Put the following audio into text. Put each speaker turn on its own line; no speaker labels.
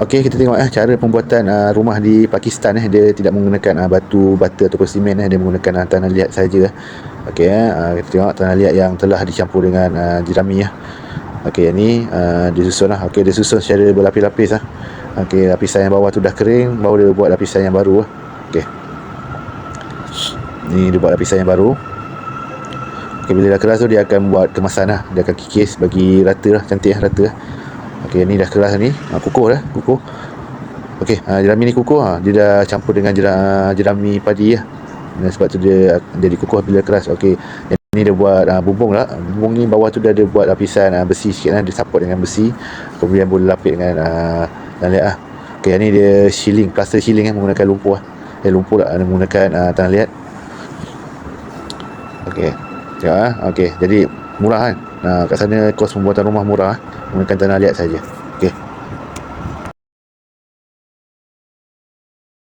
Okey, kita tengok cara pembuatan rumah di Pakistan. Dia tidak menggunakan batu bata ataupun simen. Dia menggunakan tanah liat saja. Okey, kita tengok tanah liat yang telah dicampur dengan jerami. Okey, ni disusun lah. Okey, dia susun secara berlapis-lapis. Okey, lapisan yang bawah tu dah kering, baru dia buat lapisan yang baru. Okey, ni dia buat lapisan yang baru. Okey, bila dah keras tu dia akan buat kemasan lah. Dia akan kikis bagi rata lah, cantik rata. Okey, ni dah keras ni, kukuh dah, kukuh. Okey, jerami ni kukuh. Dia dah campur dengan jerami padi lah. Dan sebab tu dia jadi kukuh bila keras. Okey, ni dia buat bumbung lah. Bumbung ni bawah tu dia ada buat lapisan besi sikit lah. Dia support dengan besi, kemudian boleh lapik dengan tanah liat lah. Okey, ni dia shielding, plaster shielding menggunakan lumpur lah. Lumpur lah, menggunakan tanah liat. Okey, tengok Okey, jadi murah kan. Kat sana kos pembuatan rumah murah, menggunakan tanah liat saja.